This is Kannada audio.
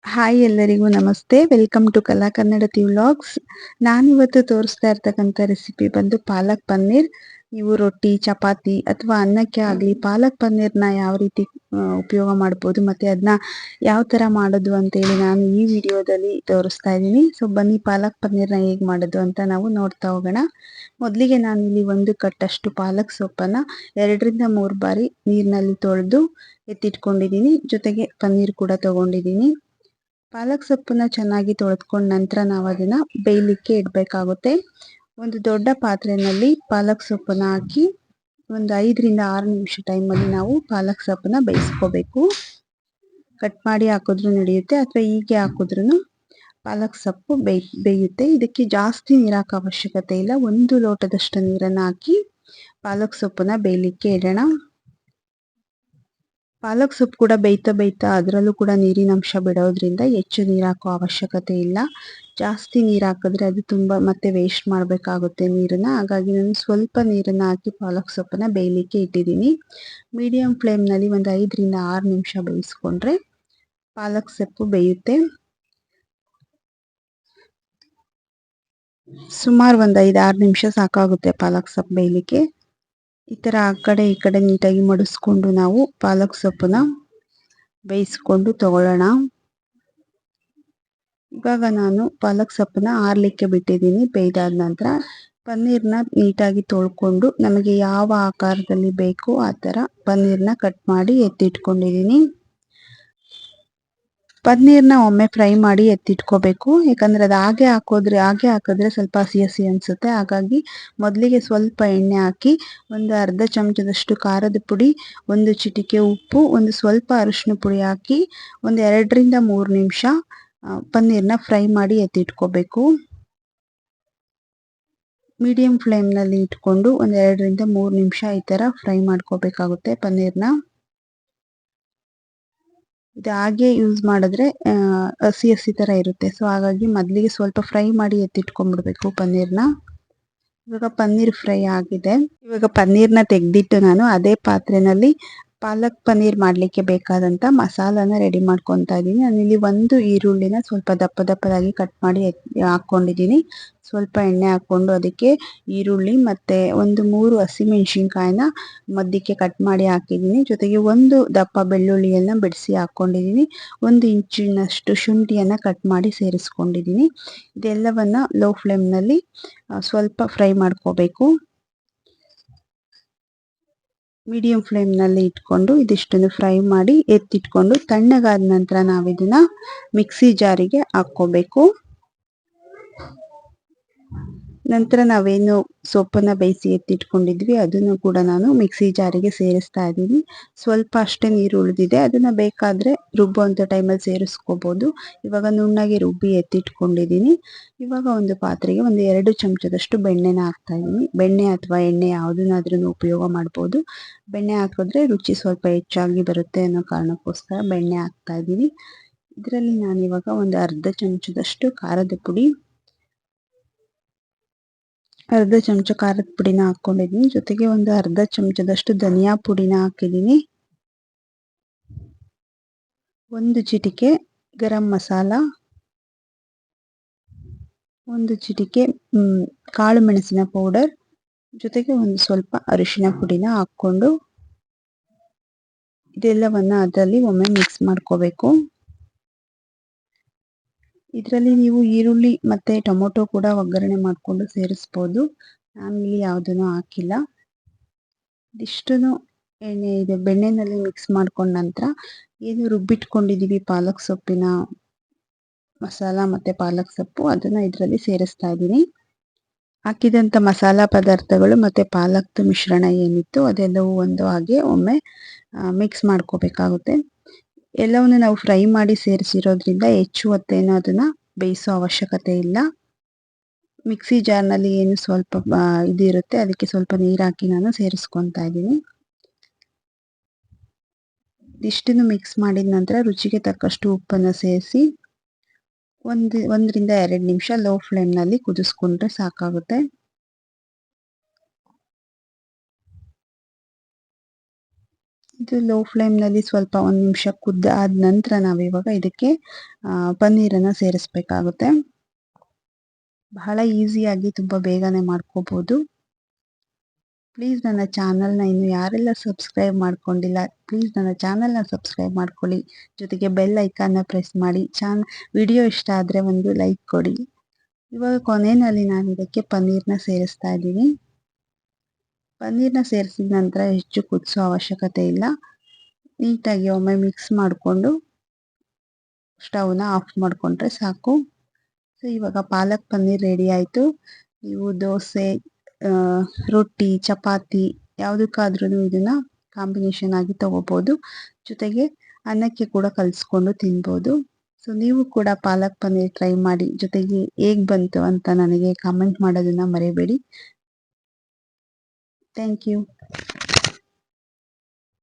ಹಾಯ್ ಎಲ್ಲರಿಗೂ ನಮಸ್ತೆ. ವೆಲ್ಕಮ್ ಟು ಕಲಾ ಕನ್ನಡತಿ ವ್ಲಾಗ್ಸ್. ನಾನಿವತ್ತು ತೋರಿಸ್ತಾ ಇರ್ತಕ್ಕಂಥ ರೆಸಿಪಿ ಬಂದು ಪಾಲಕ್ ಪನ್ನೀರ್. ನೀವು ರೊಟ್ಟಿ, ಚಪಾತಿ ಅಥವಾ ಅನ್ನಕ್ಕೆ ಆಗಲಿ ಪಾಲಕ್ ಪನ್ನೀರ್ನ ಯಾವ ರೀತಿ ಉಪಯೋಗ ಮಾಡ್ಬೋದು ಮತ್ತು ಅದನ್ನ ಯಾವ ಥರ ಮಾಡೋದು ಅಂತೇಳಿ ನಾನು ಈ ವಿಡಿಯೋದಲ್ಲಿ ತೋರಿಸ್ತಾ ಇದ್ದೀನಿ. ಸೊ ಬನ್ನಿ ಪಾಲಕ್ ಪನ್ನೀರ್ನ ಹೇಗೆ ಮಾಡೋದು ಅಂತ ನಾವು ನೋಡ್ತಾ ಹೋಗೋಣ. ಮೊದಲಿಗೆ ನಾನಿಲ್ಲಿ 1 ಕಟ್ಟಷ್ಟು ಪಾಲಕ್ ಸೊಪ್ಪನ್ನು 2ರಿಂದ 3 ಬಾರಿ ನೀರಿನಲ್ಲಿ ತೊಳೆದು ಎತ್ತಿಟ್ಕೊಂಡಿದ್ದೀನಿ. ಜೊತೆಗೆ ಪನ್ನೀರ್ ಕೂಡ ತಗೊಂಡಿದ್ದೀನಿ. ಪಾಲಕ್ ಸೊಪ್ಪನ್ನ ಚೆನ್ನಾಗಿ ತೊಳೆದ್ಕೊಂಡ ನಂತರ ನಾವು ಅದನ್ನ ಬೇಯಲಿಕ್ಕೆ ಇಡಬೇಕಾಗುತ್ತೆ. ಒಂದು ದೊಡ್ಡ ಪಾತ್ರೆಯಲ್ಲಿ ಪಾಲಕ್ ಸೊಪ್ಪನ್ನ ಹಾಕಿ ಒಂದು 5ರಿಂದ 6 ನಿಮಿಷ ಟೈಮಲ್ಲಿ ನಾವು ಪಾಲಕ್ ಸೊಪ್ಪನ್ನ ಬೇಯಿಸ್ಕೋಬೇಕು. ಕಟ್ ಮಾಡಿ ಹಾಕಿದ್ರೂ ನಡೆಯುತ್ತೆ ಅಥವಾ ಹೀಗೆ ಹಾಕಿದ್ರೂ ಪಾಲಕ್ ಸೊಪ್ಪು ಬೇಯುತ್ತೆ. ಇದಕ್ಕೆ ಜಾಸ್ತಿ ನೀರು ಹಾಕೋ ಅವಶ್ಯಕತೆ ಇಲ್ಲ. 1 ಲೋಟದಷ್ಟು ನೀರನ್ನು ಹಾಕಿ ಪಾಲಕ್ ಸೊಪ್ಪನ್ನ ಬೇಯಲಿಕ್ಕೆ ಇಡೋಣ. ಪಾಲಕ್ ಸೊಪ್ಪು ಕೂಡ ಬೇಯ್ತಾ ಅದರಲ್ಲೂ ಕೂಡ ನೀರಿನ ಅಂಶ ಬಿಡೋದ್ರಿಂದ ಹೆಚ್ಚು ನೀರು ಹಾಕೋ ಅವಶ್ಯಕತೆ ಇಲ್ಲ. ಜಾಸ್ತಿ ನೀರು ಹಾಕಿದ್ರೆ ಅದು ತುಂಬ ಮತ್ತೆ ವೇಸ್ಟ್ ಮಾಡಬೇಕಾಗುತ್ತೆ ನೀರನ್ನು. ಹಾಗಾಗಿ ನಾನು ಸ್ವಲ್ಪ ನೀರನ್ನು ಹಾಕಿ ಪಾಲಕ್ ಸೊಪ್ಪನ್ನು ಬೇಯಲಿಕ್ಕೆ ಇಟ್ಟಿದ್ದೀನಿ. ಮೀಡಿಯಂ ಫ್ಲೇಮ್ನಲ್ಲಿ ಒಂದು 5ರಿಂದ 6 ನಿಮಿಷ ಬೇಯಿಸ್ಕೊಂಡ್ರೆ ಪಾಲಕ್ ಸೊಪ್ಪು ಬೇಯುತ್ತೆ. ಸುಮಾರು ಒಂದು 5-6 ನಿಮಿಷ ಸಾಕಾಗುತ್ತೆ ಪಾಲಕ್ ಸೊಪ್ಪು ಬೇಯಲಿಕ್ಕೆ. ಈ ಥರ ಆ ಕಡೆ ಈ ಕಡೆ ನೀಟಾಗಿ ಮಡಿಸ್ಕೊಂಡು ನಾವು ಪಾಲಕ್ ಸೊಪ್ಪನ್ನ ಬೇಯಿಸ್ಕೊಂಡು ತಗೊಳ್ಳೋಣ. ಇವಾಗ ನಾನು ಪಾಲಕ್ ಸೊಪ್ಪನ್ನ ಆರಲಿಕ್ಕೆ ಬಿಟ್ಟಿದ್ದೀನಿ. ಬೇಯ್ದಾದ ನಂತರ ಪನ್ನೀರ್ನ ನೀಟಾಗಿ ತೊಳ್ಕೊಂಡು ನಮಗೆ ಯಾವ ಆಕಾರದಲ್ಲಿ ಬೇಕೋ ಆ ಥರ ಪನ್ನೀರ್ನ ಕಟ್ ಮಾಡಿ ಎತ್ತಿಟ್ಕೊಂಡಿದ್ದೀನಿ. ಪನ್ನೀರ್ನ ಒಮ್ಮೆ ಫ್ರೈ ಮಾಡಿ ಎತ್ತಿಟ್ಕೋಬೇಕು. ಯಾಕಂದರೆ ಅದು ಹಾಗೆ ಹಾಕಿದ್ರೆ ಸ್ವಲ್ಪ ಹಸಿ ಹಸಿ ಅನಿಸುತ್ತೆ. ಹಾಗಾಗಿ ಮೊದಲಿಗೆ ಸ್ವಲ್ಪ ಎಣ್ಣೆ ಹಾಕಿ ಒಂದು ಅರ್ಧ ಚಮಚದಷ್ಟು ಖಾರದ ಪುಡಿ, 1 ಚಿಟಿಕೆ ಉಪ್ಪು, ಒಂದು ಸ್ವಲ್ಪ ಅರಿಶಿನ ಪುಡಿ ಹಾಕಿ ಒಂದು 2ರಿಂದ 3 ನಿಮಿಷ ಪನ್ನೀರ್ನ ಫ್ರೈ ಮಾಡಿ ಎತ್ತಿಟ್ಕೋಬೇಕು. ಮೀಡಿಯಂ ಫ್ಲೇಮ್ನಲ್ಲಿ ಇಟ್ಕೊಂಡು ಒಂದು 2ರಿಂದ 3 ನಿಮಿಷ ಈ ಥರ ಫ್ರೈ ಮಾಡ್ಕೋಬೇಕಾಗುತ್ತೆ ಪನ್ನೀರ್ನ. ಇದು ಹಾಗೆ ಯೂಸ್ ಮಾಡಿದ್ರೆ ಹಸಿ ಹಸಿ ಥರ ಇರುತ್ತೆ. ಸೊ ಹಾಗಾಗಿ ಮೊದಲಿಗೆ ಸ್ವಲ್ಪ ಫ್ರೈ ಮಾಡಿ ಎತ್ತಿಟ್ಕೊಂಡ್ಬಿಡ್ಬೇಕು ಪನ್ನೀರ್ನ. ಇವಾಗ ಪನ್ನೀರ್ ಫ್ರೈ ಆಗಿದೆ. ಇವಾಗ ಪನ್ನೀರ್ನ ತೆಗೆದಿಟ್ಟು ನಾನು ಅದೇ ಪಾತ್ರೆಯಲ್ಲಿ ಪಾಲಕ್ ಪನ್ನೀರ್ ಮಾಡಲಿಕ್ಕೆ ಬೇಕಾದಂಥ ಮಸಾಲಾನ ರೆಡಿ ಮಾಡ್ಕೊತಾ ಇದ್ದೀನಿ. ನಾನಿಲ್ಲಿ 1 ಈರುಳ್ಳಿನ ಸ್ವಲ್ಪ ದಪ್ಪದಾಗಿ ಕಟ್ ಮಾಡಿ ಹಾಕ್ಕೊಂಡಿದ್ದೀನಿ. ಸ್ವಲ್ಪ ಎಣ್ಣೆ ಹಾಕ್ಕೊಂಡು ಅದಕ್ಕೆ ಈರುಳ್ಳಿ ಮತ್ತು ಒಂದು 3 ಹಸಿಮೆಣಸಿನ್ಕಾಯಿನ ಮಧ್ಯಕ್ಕೆ ಕಟ್ ಮಾಡಿ ಹಾಕಿದ್ದೀನಿ. ಜೊತೆಗೆ 1 ದಪ್ಪ ಬೆಳ್ಳುಳ್ಳಿಯನ್ನು ಬಿಡಿಸಿ ಹಾಕ್ಕೊಂಡಿದ್ದೀನಿ. 1 ಇಂಚಿನಷ್ಟು ಶುಂಠಿಯನ್ನು ಕಟ್ ಮಾಡಿ ಸೇರಿಸ್ಕೊಂಡಿದ್ದೀನಿ. ಇದೆಲ್ಲವನ್ನು ಲೋ ಫ್ಲೇಮ್ನಲ್ಲಿ ಸ್ವಲ್ಪ ಫ್ರೈ ಮಾಡ್ಕೋಬೇಕು. ಮೀಡಿಯಂ ಫ್ಲೇಮ್ನಲ್ಲಿ ಇಟ್ಕೊಂಡು ಇದಿಷ್ಟನ್ನು ಫ್ರೈ ಮಾಡಿ ಎತ್ತಿಟ್ಕೊಂಡು ತಣ್ಣಗಾದ ನಂತರ ನಾವು ಇದನ್ನ ಮಿಕ್ಸಿ ಜಾರಿಗೆ ಹಾಕ್ಕೋಬೇಕು. ನಂತರ ನಾವೇನು ಸೊಪ್ಪನ್ನು ಬೇಯಿಸಿ ಎತ್ತಿಟ್ಕೊಂಡಿದ್ವಿ ಅದನ್ನು ಕೂಡ ನಾನು ಮಿಕ್ಸಿ ಜಾರಿಗೆ ಸೇರಿಸ್ತಾ ಇದ್ದೀನಿ. ಸ್ವಲ್ಪ ಅಷ್ಟೇ ನೀರು ಉಳಿದಿದೆ. ಅದನ್ನು ಬೇಕಾದರೆ ರುಬ್ಬುವಂಥ ಟೈಮಲ್ಲಿ ಸೇರಿಸ್ಕೋಬೋದು. ಇವಾಗ ನುಣ್ಣಗೆ ರುಬ್ಬಿ ಎತ್ತಿಟ್ಕೊಂಡಿದ್ದೀನಿ. ಇವಾಗ ಒಂದು ಪಾತ್ರೆಗೆ ಒಂದು 2 ಚಮಚದಷ್ಟು ಬೆಣ್ಣೆನ ಹಾಕ್ತಾ ಇದ್ದೀನಿ. ಬೆಣ್ಣೆ ಅಥವಾ ಎಣ್ಣೆ ಯಾವುದನ್ನಾದ್ರೂ ಉಪಯೋಗ ಮಾಡ್ಬೋದು. ಬೆಣ್ಣೆ ಹಾಕಿದ್ರೆ ರುಚಿ ಸ್ವಲ್ಪ ಹೆಚ್ಚಾಗಿ ಬರುತ್ತೆ ಅನ್ನೋ ಕಾರಣಕ್ಕೋಸ್ಕರ ಬೆಣ್ಣೆ ಹಾಕ್ತಾ ಇದ್ದೀನಿ. ಇದರಲ್ಲಿ ನಾನಿವಾಗ ಒಂದು ಅರ್ಧ ಚಮಚದಷ್ಟು ಖಾರದ ಪುಡಿ, ಅರ್ಧ ಚಮಚ ಖಾರದ ಪುಡಿನ ಹಾಕ್ಕೊಂಡಿದ್ದೀನಿ. ಜೊತೆಗೆ ಒಂದು ಅರ್ಧ ಚಮಚದಷ್ಟು ಧನಿಯಾ ಪುಡಿನ ಹಾಕಿದ್ದೀನಿ. 1 ಚಿಟಿಕೆ ಗರಂ ಮಸಾಲ, 1 ಚಿಟಿಕೆ ಕಾಳು ಮೆಣಸಿನ ಪೌಡರ್, ಜೊತೆಗೆ ಒಂದು ಸ್ವಲ್ಪ ಅರಿಶಿನ ಪುಡಿನ ಹಾಕ್ಕೊಂಡು ಇದೆಲ್ಲವನ್ನು ಅದರಲ್ಲಿ ಒಮ್ಮೆ ಮಿಕ್ಸ್ ಮಾಡ್ಕೋಬೇಕು. ಇದರಲ್ಲಿ ನೀವು ಈರುಳ್ಳಿ ಮತ್ತು ಟೊಮೊಟೊ ಕೂಡ ಒಗ್ಗರಣೆ ಮಾಡಿಕೊಂಡು ಸೇರಿಸ್ಬೋದು. ನಾನಿಲ್ಲಿ ಯಾವುದನ್ನು ಹಾಕಿಲ್ಲ. ಇದಿಷ್ಟನ್ನು ಬೆಣ್ಣೆನಲ್ಲಿ ಮಿಕ್ಸ್ ಮಾಡ್ಕೊಂಡ ನಂತರ ಏನು ರುಬ್ಬಿಟ್ಕೊಂಡಿದ್ದೀವಿ ಪಾಲಕ್ ಸೊಪ್ಪಿನ ಮಸಾಲ ಮತ್ತು ಪಾಲಕ್ ಸೊಪ್ಪು ಅದನ್ನು ಇದರಲ್ಲಿ ಸೇರಿಸ್ತಾ ಇದ್ದೀನಿ. ಹಾಕಿದಂಥ ಮಸಾಲ ಪದಾರ್ಥಗಳು ಮತ್ತು ಪಾಲಕ್ದು ಮಿಶ್ರಣ ಏನಿತ್ತು ಅದೆಲ್ಲವೂ ಒಂದು ಹಾಗೆ ಒಮ್ಮೆ ಮಿಕ್ಸ್ ಮಾಡ್ಕೋಬೇಕಾಗುತ್ತೆ. ಎಲ್ಲವನ್ನು ನಾವು ಫ್ರೈ ಮಾಡಿ ಸೇರಿಸಿರೋದ್ರಿಂದ ಹೆಚ್ಚು ಹೊತ್ತೇನು ಅದನ್ನು ಬೇಯಿಸೋ ಅವಶ್ಯಕತೆ ಇಲ್ಲ. ಮಿಕ್ಸಿ ಜಾರ್ನಲ್ಲಿ ಏನು ಸ್ವಲ್ಪ ಇದಿರುತ್ತೆ ಅದಕ್ಕೆ ಸ್ವಲ್ಪ ನೀರು ಹಾಕಿ ನಾನು ಸೇರಿಸ್ಕೊತಾ ಇದ್ದೀನಿ. ಇಷ್ಟನ್ನು ಮಿಕ್ಸ್ ಮಾಡಿದ ನಂತರ ರುಚಿಗೆ ತಕ್ಕಷ್ಟು ಉಪ್ಪನ್ನು ಸೇರಿಸಿ 1ರಿಂದ 2 ನಿಮಿಷ ಲೋ ಫ್ಲೇಮ್ನಲ್ಲಿ ಕುದಿಸ್ಕೊಂಡ್ರೆ ಸಾಕಾಗುತ್ತೆ. ಇದು ಲೋ ಫ್ಲೇಮ್ನಲ್ಲಿ ಸ್ವಲ್ಪ ಒಂದು ನಿಮಿಷ ಆದ ನಂತರ ನಾವಿವಾಗ ಇದಕ್ಕೆ ಪನ್ನೀರನ್ನು ಸೇರಿಸ್ಬೇಕಾಗುತ್ತೆ. ಬಹಳ ಈಸಿಯಾಗಿ ತುಂಬ ಬೇಗನೆ ಮಾಡ್ಕೋಬೋದು. ಪ್ಲೀಸ್ ನನ್ನ ಚಾನಲ್ನ ಇನ್ನು ಯಾರೆಲ್ಲ ಸಬ್ಸ್ಕ್ರೈಬ್ ಮಾಡ್ಕೊಂಡಿಲ್ಲ, ಪ್ಲೀಸ್ ನನ್ನ ಚಾನಲ್ನ ಸಬ್ಸ್ಕ್ರೈಬ್ ಮಾಡ್ಕೊಳ್ಳಿ. ಜೊತೆಗೆ ಬೆಲ್ ಐಕಾನ್ನ ಪ್ರೆಸ್ ಮಾಡಿ. ವಿಡಿಯೋ ಇಷ್ಟ ಆದರೆ ಒಂದು ಲೈಕ್ ಕೊಡಿ. ಇವಾಗ ಕೊನೆಯಲ್ಲಿ ನಾನು ಇದಕ್ಕೆ ಪನ್ನೀರ್ನ ಸೇರಿಸ್ತಾ ಇದ್ದೀನಿ. ಪನ್ನೀರ್ನ ಸೇರಿಸಿದ ನಂತರ ಹೆಚ್ಚು ಕುದಿಸೋ ಅವಶ್ಯಕತೆ ಇಲ್ಲ. ನೀಟಾಗಿ ಒಮ್ಮೆ ಮಿಕ್ಸ್ ಮಾಡಿಕೊಂಡು ಸ್ಟವ್ನ ಆಫ್ ಮಾಡಿಕೊಂಡ್ರೆ ಸಾಕು. ಸೊ ಇವಾಗ ಪಾಲಕ್ ಪನ್ನೀರ್ ರೆಡಿ ಆಯಿತು. ನೀವು ದೋಸೆ, ರೊಟ್ಟಿ, ಚಪಾತಿ ಯಾವುದಕ್ಕಾದ್ರೂ ಇದನ್ನು ಕಾಂಬಿನೇಷನ್ ಆಗಿ ತಗೋಬೋದು. ಜೊತೆಗೆ ಅನ್ನಕ್ಕೆ ಕೂಡ ಕಲಿಸ್ಕೊಂಡು ತಿನ್ಬೋದು. ಸೊ ನೀವು ಕೂಡ ಪಾಲಕ್ ಪನ್ನೀರ್ ಟ್ರೈ ಮಾಡಿ. ಜೊತೆಗೆ ಹೇಗೆ ಬಂತು ಅಂತ ನನಗೆ ಕಾಮೆಂಟ್ ಮಾಡೋದನ್ನು ಮರಿಬೇಡಿ. Thank you.